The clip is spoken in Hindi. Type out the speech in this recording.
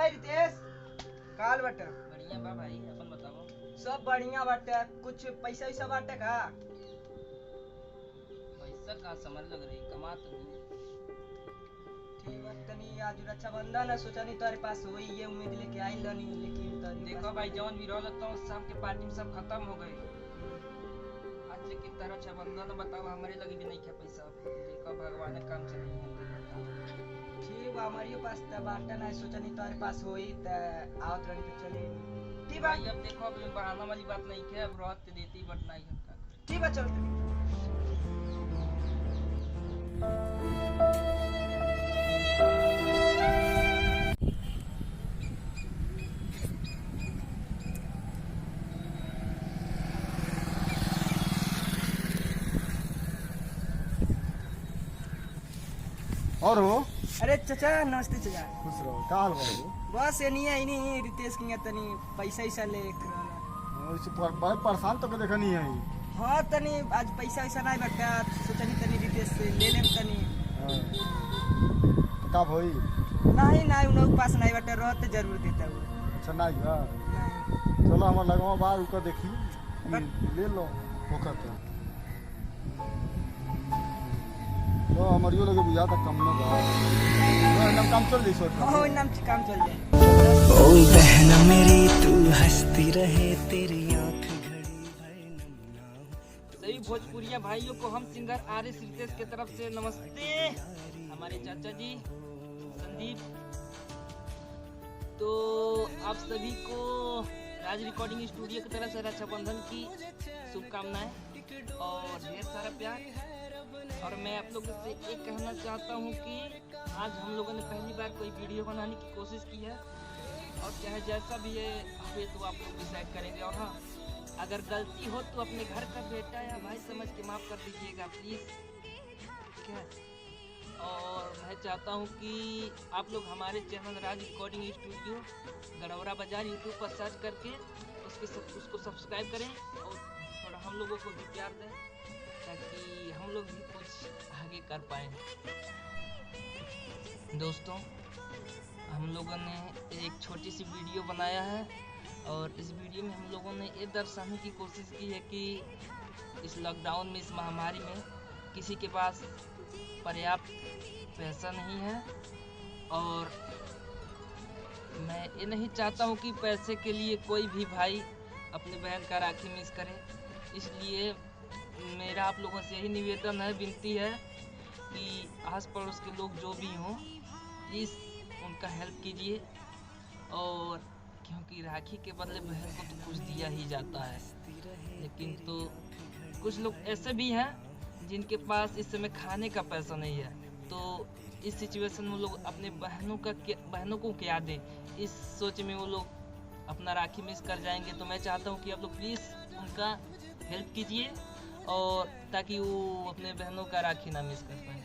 भाई रितेश काल बटे बढ़िया बा भाई, अपन बताओ। सब बढ़िया बटे। कुछ पैसा वैसा बाटे का? पैसा कहाँ समझ लग रही, कमा तो नहीं। ठीक बा तनी आज रक्षाबंधन है, सोचा नहीं तुम्हारे पास वही ये उम्मीद लेके आई लनी, लेकिन तारी देखो भाई, जौन भी रोल लगता हूँ शाम के पार्टी में सब खत्म हो गए आज, लेकिन तारा रक्षाबंधन बताओ हमारे लगे भी नहीं क्या पैसा। देखो भगवान ने काम चले ठीक बा, हमारे पास त बाटे ना, सोचा नहीं तुम्हारे पास होई त आवत रही तो चले। ठीक बा भाई, अब देखो अब बहाना वाली बात नहीं है, अब रात देती बट नहीं है। ठीक बा चल। और हो अरे चाचा नमस्ते चाचा। खुश रहो, का हाल बा? बस ये नहीं है इन्हीं रितेश की तनी पैसा वैसा ले बड़े परेशान तो के देखनी है। हाँ तनी आज पैसा वैसा नहीं बटा, सोचा नहीं तनी रितेश से ले लेम तनी। तो का भई? नहीं नहीं उन लोग पास नहीं बटा, रहते जरूर देता हूँ। अच्छा नहीं बा, नहीं चलो हमार लगवा बाहर रुक देखी ले लो होकर तो हमारियो लगे बुझा तक कम न बा, एकदम काम चल जइसो। हाँ नाम काम चल जाए। ओ बहन मेरी तू हंसती रहे, तेरी आंख घड़ी भर नम ना हो। सभी भोजपुरिया भाइयों को हम सिंगर आर.एस. रितेश की तरफ से नमस्ते। हमारे चाचा जी संदीप, तो आप सभी को राज रिकॉर्डिंग स्टूडियो की तरफ से रक्षाबंधन की शुभकामनाएं और ढेर सारा प्यार। और मैं आप लोगों से एक कहना चाहता हूँ कि आज हम लोगों ने पहली बार कोई वीडियो बनाने की कोशिश की है, और चाहे जैसा भी है हुए तो आप लोग डिसाइड करेंगे। और हाँ, अगर गलती हो तो अपने घर का बेटा या भाई समझ के माफ़ कर दीजिएगा प्लीज़, ठीक है। और मैं चाहता हूँ कि आप लोग हमारे चैनल राज रिकॉर्डिंग स्टूडियो गड़ौरा बाजार यूट्यूब पर सर्च करके उसको सब्सक्राइब करें और थोड़ा हम लोगों को भी प्यार दें, ताकि हम लोग भी कुछ आगे कर पाएँ। दोस्तों, हम लोगों ने एक छोटी सी वीडियो बनाया है, और इस वीडियो में हम लोगों ने ये दर्शाने की कोशिश की है कि इस लॉकडाउन में, इस महामारी में किसी के पास पर्याप्त पैसा नहीं है। और मैं ये नहीं चाहता हूँ कि पैसे के लिए कोई भी भाई अपने बहन का राखी मिस करे। इसलिए मेरा आप लोगों से यही निवेदन है, विनती है कि आस पड़ोस के लोग जो भी हों प्लीज़ उनका हेल्प कीजिए। और क्योंकि राखी के बदले बहन को तो कुछ दिया ही जाता है, लेकिन तो कुछ लोग ऐसे भी हैं जिनके पास इस समय खाने का पैसा नहीं है, तो इस सिचुएशन में लोग अपने बहनों को क्या दें, इस सोच में वो लोग अपना राखी मिस कर जाएंगे। तो मैं चाहता हूँ कि आप लोग प्लीज़ उनका हेल्प कीजिए, और ताकि वो अपने बहनों का राखी ना मिस कर पाए।